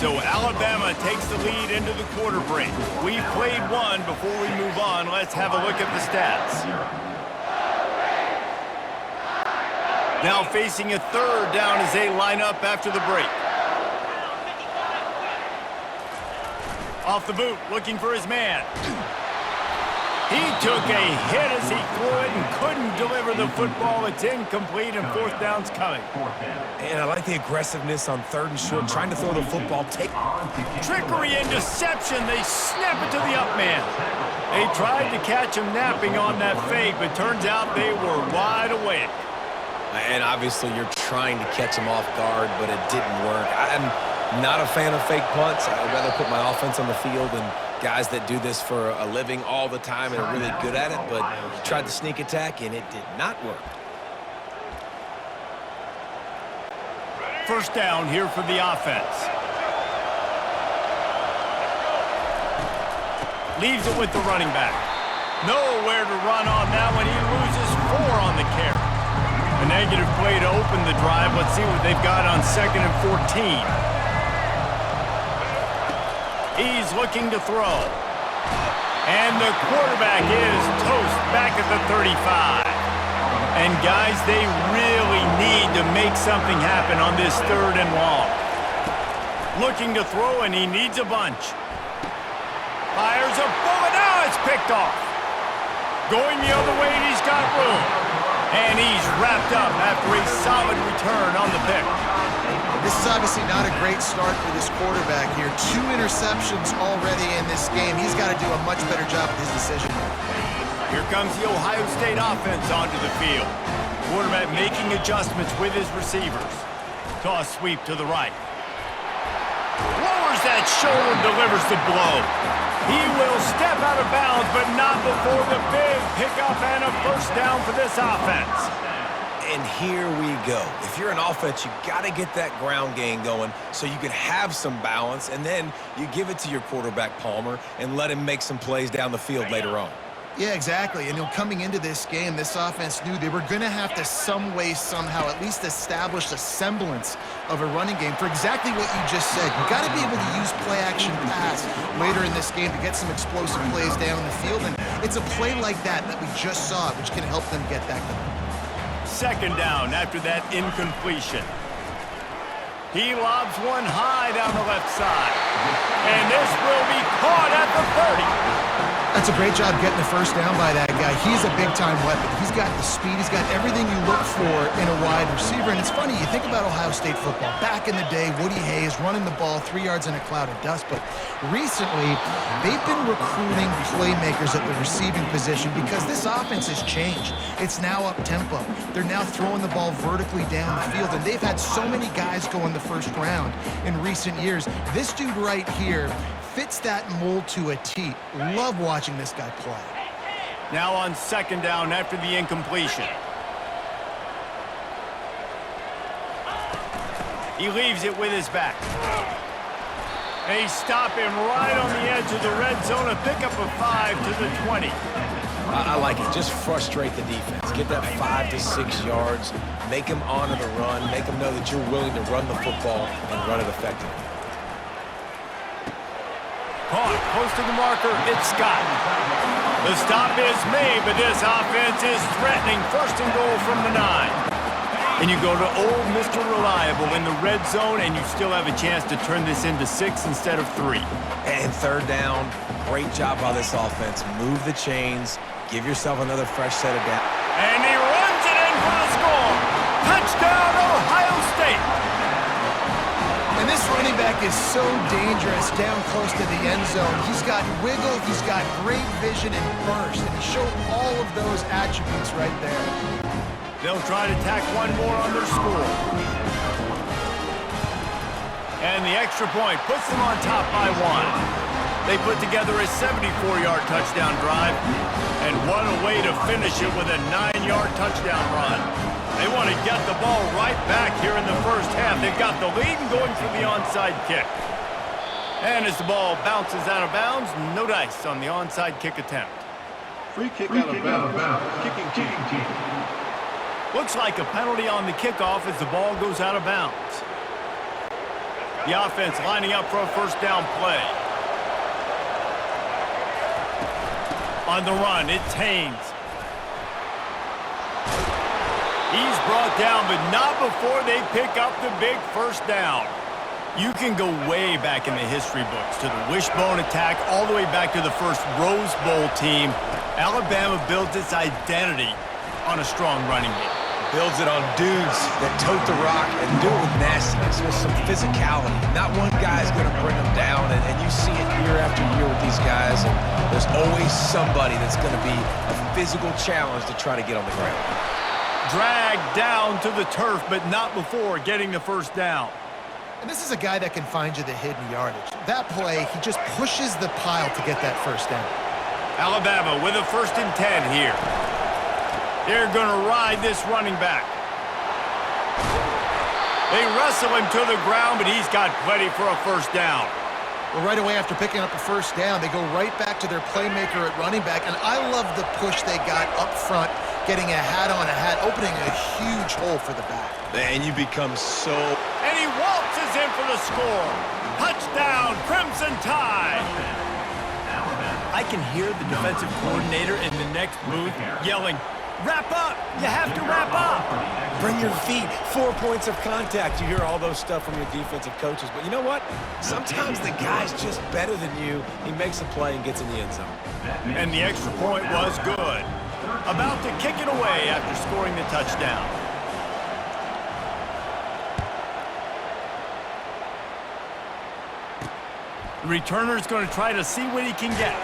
So Alabama takes the lead into the quarter break. We've played one. Before we move on, let's have a look at the stats. Now facing a third down as they line up after the break. Off the boot, looking for his man. He took a hit as he threw it and couldn't deliver the football. It's incomplete and fourth down's coming. And I like the aggressiveness on third and short, trying to throw the football. Trickery and deception. They snap it to the up man. They tried to catch him napping on that fake, but turns out they were wide awake. And obviously you're trying to catch him off guard, but it didn't work. I'm not a fan of fake punts. I'd rather put my offense on the field and guys that do this for a living all the time and are really good at it, but he tried the sneak attack and it did not work. First down here for the offense. Leaves it with the running back. Nowhere to run on that one. He loses 4 on the carry. A negative play to open the drive. Let's see what they've got on 2nd and 14. He's looking to throw. And the quarterback is toast back at the 35. And guys, they really need to make something happen on this 3rd and long. Looking to throw, and he needs a bunch. Fires a bullet. Now it's picked off. Going the other way, and he's got room. And he's wrapped up after a solid return on the pick. This is obviously not a great start for this quarterback here. 2 interceptions already in this game. He's got to do a much better job with his decision. Here comes the Ohio State offense onto the field. Quarterback making adjustments with his receivers. Toss sweep to the right. Lowers that shoulder, delivers the blow. He will step out of bounds, but not before the big pickup and a first down for this offense. And here we go. If you're an offense, you got to get that ground game going so you can have some balance, and then you give it to your quarterback, Palmer, and let him make some plays down the field later on. Yeah, exactly. And coming into this game, this offense knew they were going to have to some way, somehow, at least establish a semblance of a running game for exactly what you just said. You got to be able to use play-action pass later in this game to get some explosive plays down the field. And it's a play like that that we just saw, which can help them get that going. 2nd down after that incompletion. He lobs one high down the left side. And this will be caught at the 30. That's a great job getting the first down by that guy. He's a big-time weapon. He's got the speed. He's got everything you look for in a wide receiver. And it's funny, you think about Ohio State football. Back in the day, Woody Hayes running the ball 3 yards in a cloud of dust. But recently, they've been recruiting playmakers at the receiving position because this offense has changed. It's now up-tempo. They're now throwing the ball vertically down the field. And they've had so many guys go in the first round in recent years. This dude right here fits that mold to a T. Love watching this guy play. Now on 2nd down after the incompletion. He leaves it with his back. They stop him right on the edge of the red zone. A pickup of 5 to the 20. I like it. Just frustrate the defense. Get that 5 to 6 yards. Make them honor the run. Make them know that you're willing to run the football and run it effectively. Caught, close to the marker, it's Scott. The stop is made, but this offense is threatening. 1st and goal from the 9. And you go to old Mr. Reliable in the red zone, and you still have a chance to turn this into 6 instead of 3. And 3rd down, great job by this offense. Move the chains, give yourself another fresh set of downs. And he runs it in for the score. Touchdown, Ohio State. And this running back is so dangerous down close to the end zone. He's got wiggle, he's got great vision and burst, and he showed all of those attributes right there. They'll try to tack one more on their score. And the extra point puts them on top by 1. They put together a 74-yard touchdown drive, and what a way to finish it with a 9-yard touchdown run. They want to get the ball right back here in the first half. They've got the lead and going for the onside kick. And as the ball bounces out of bounds, no dice on the onside kick attempt. Free kick out of bounds. Kicking team. Looks like a penalty on the kickoff as the ball goes out of bounds. The offense lining up for a first down play. On the run, it's Haynes. He's brought down, but not before they pick up the big first down. You can go way back in the history books to the wishbone attack, all the way back to the first Rose Bowl team. Alabama built its identity on a strong running game. Builds it on dudes that tote the rock and do it with nastiness, with some physicality. Not one guy's going to bring them down, and you see it year after year with these guys, and there's always somebody that's going to be a physical challenge to try to get on the ground. Dragged down to the turf, but not before getting the first down. And this is a guy that can find you the hidden yardage. That play, he just pushes the pile to get that first down. Alabama with a 1st and 10 here. They're going to ride this running back. They wrestle him to the ground, but he's got plenty for a first down. Well, right away after picking up a first down, they go right back to their playmaker at running back, and I love the push they got up front, getting a hat on a hat, opening a huge hole for the back. And you become so... And he waltzes in for the score. Touchdown, Crimson Tide. I can hear the defensive coordinator in the next booth yelling, "Wrap up! You have to wrap up!" Bring your feet, 4 points of contact. You hear all those stuff from your defensive coaches. But you know what? Sometimes the guy's just better than you. He makes a play and gets in the end zone. And the extra point was good. About to kick it away after scoring the touchdown. The returner's going to try to see what he can get.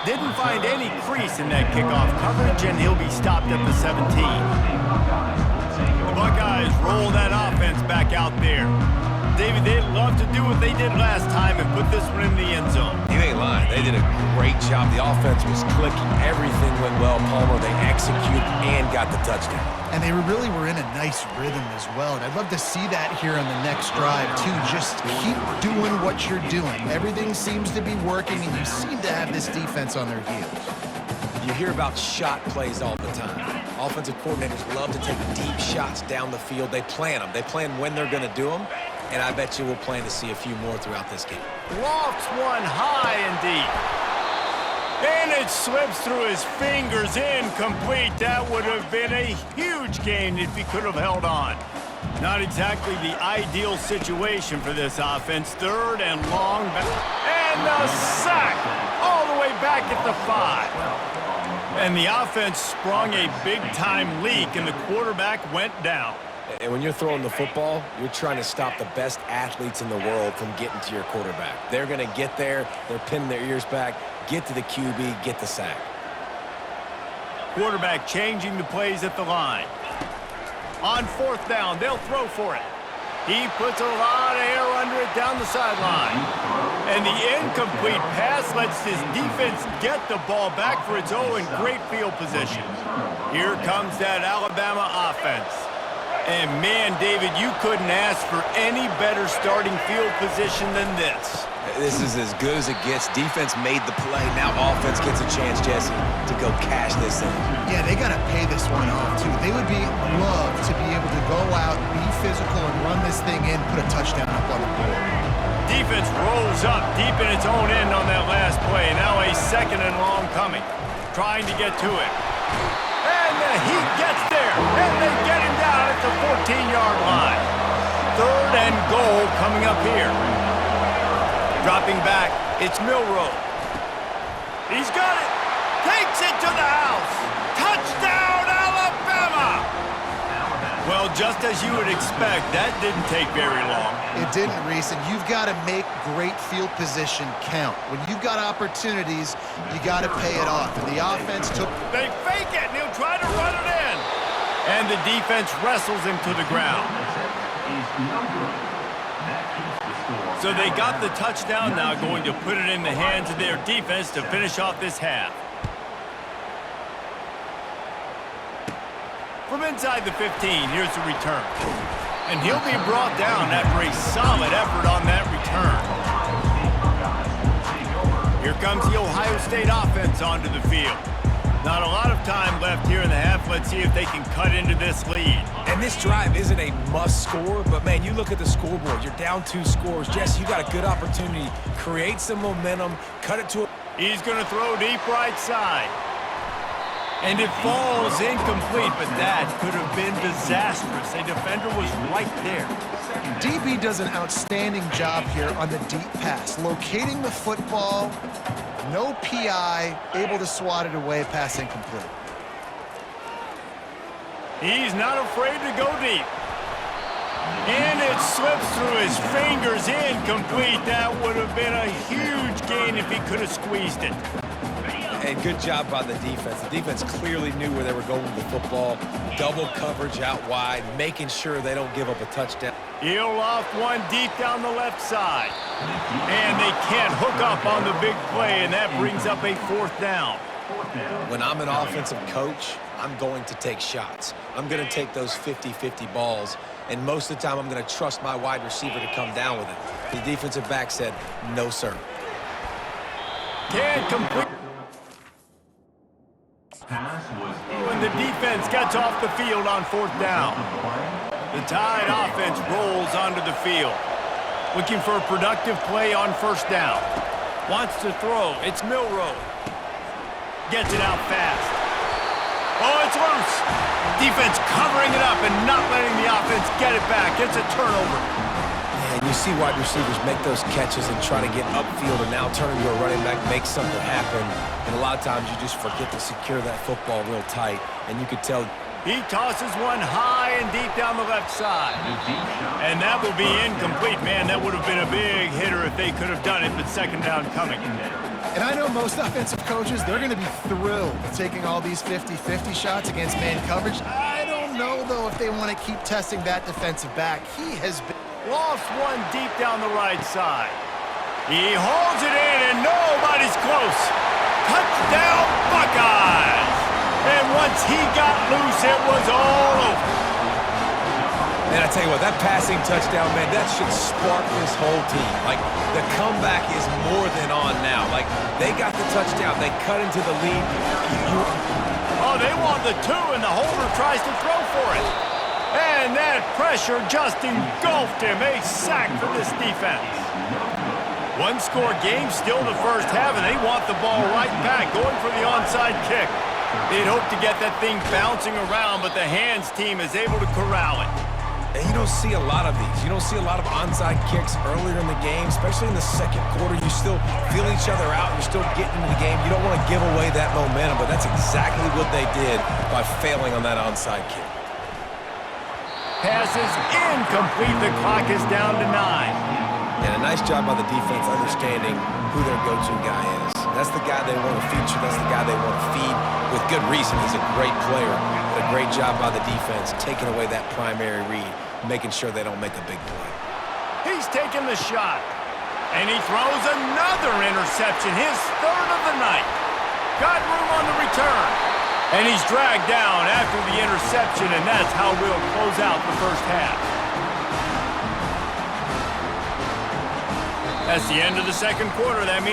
Didn't find any crease in that kickoff coverage, and he'll be stopped at the 17. The Buckeyes roll that offense back out there. David, they'd love to do what they did last time and put this one in the end zone. You ain't lying. They did a great job. The offense was clicking. Everything went well. Palmer, they executed and got the touchdown. And they really were in a nice rhythm as well. And I'd love to see that here on the next drive, too. Just keep doing what you're doing. Everything seems to be working, and you seem to have this defense on their heels. You hear about shot plays all the time. Offensive coordinators love to take deep shots down the field. They plan them. They plan when they're going to do them. And I bet you we'll plan to see a few more throughout this game. Lofts one high and deep. And it slips through his fingers, incomplete. That would have been a huge gain if he could have held on. Not exactly the ideal situation for this offense. 3rd and long. And the sack all the way back at the 5. And the offense sprung a big-time leak, and the quarterback went down. And when you're throwing the football, you're trying to stop the best athletes in the world from getting to your quarterback. They're going to get there. They're pinning their ears back, get to the QB, get the sack. Quarterback changing the plays at the line. On 4th down, they'll throw for it. He puts a lot of air under it down the sideline. And the incomplete pass lets his defense get the ball back for its own great field position. Here comes that Alabama offense. And man, David, you couldn't ask for any better starting field position than this. This is as good as it gets. Defense made the play. Now offense gets a chance, Jesse, to go cash this in. Yeah, they got to pay this one off, too. They would love to be able to go out, be physical, and run this thing in, put a touchdown up on the board. Defense rolls up deep in its own end on that last play. Now a 2nd and long coming. Trying to get to it. And the Heat gets there. And they get him down at the 14-yard line. 3rd and goal coming up here. Dropping back, it's Milroe. He's got it. Takes it to the house. Touchdown, Alabama! Well, just as you would expect, that didn't take very long. It didn't, Reese, and you've got to make great field position count. When you've got opportunities, you got to pay it off. And the offense took... They fake it, and he'll try to run it in. And the defense wrestles him to the ground. So they got the touchdown, now going to put it in the hands of their defense to finish off this half. From inside the 15, here's the return. And he'll be brought down after a solid effort on that return. Here comes the Ohio State offense onto the field. Not a lot of time left here in the half. Let's see if they can cut into this lead. And this drive isn't a must score, but man, you look at the scoreboard, you're down 2 scores. Jesse, you got a good opportunity. Create some momentum, cut it to a... He's going to throw deep right side. And it falls incomplete, but that could have been disastrous. A defender was right there. DB does an outstanding job here on the deep pass, locating the football, no PI, able to swat it away, pass incomplete. He's not afraid to go deep. And it slips through his fingers, incomplete. That would have been a huge gain if he could have squeezed it. And good job by the defense. The defense clearly knew where they were going with the football. Double coverage out wide, making sure they don't give up a touchdown. He'll loft one deep down the left side. And they can't hook up on the big play, and that brings up a 4th down. When I'm an offensive coach, I'm going to take shots. I'm going to take those 50-50 balls, and most of the time I'm going to trust my wide receiver to come down with it. The defensive back said, no, sir. Can't complete. When the defense gets off the field on 4th down, the Tide offense rolls onto the field. Looking for a productive play on 1st down. Wants to throw. It's Milroe. Gets it out fast. Oh, it's loose. Defense covering it up and not letting the offense get it back. It's a turnover. And you see wide receivers make those catches and try to get upfield and now turn into a running back, make something happen. And a lot of times you just forget to secure that football real tight. And you could tell. He tosses one high and deep down the left side. And that will be incomplete. Man, that would have been a big hitter if they could have done it, but 2nd down coming. And I know most offensive coaches, they're going to be thrilled taking all these 50-50 shots against man coverage. I don't know, though, if they want to keep testing that defensive back. He has been... Lofts one deep down the right side. He holds it in, and nobody's close. Touchdown, Buckeyes! And once he got loose, it was all over. Man, I tell you what, that passing touchdown, man, that should spark this whole team. Like, the comeback is more than on now. Like, they got the touchdown. They cut into the lead. Oh, they want the 2, and the holder tries to throw for it. And that pressure just engulfed him. A sack for this defense. 1-score game, still the 1st half, and they want the ball right back, going for the onside kick. They'd hope to get that thing bouncing around, but the hands team is able to corral it. And you don't see a lot of these. You don't see a lot of onside kicks earlier in the game, especially in the 2nd quarter. You still feel each other out. You're still getting into the game. You don't want to give away that momentum, but that's exactly what they did by failing on that onside kick. Pass is incomplete. The clock is down to 9. And a nice job by the defense understanding who their go-to guy is. That's the guy they want to feature. That's the guy they want to feed with good reason. He's a great player, but a great job by the defense taking away that primary read, making sure they don't make a big play. He's taking the shot, and he throws another interception, his 3rd of the night. Got room on the return, and he's dragged down after the interception, and that's how we'll close out the 1st half. That's the end of the 2nd quarter. That means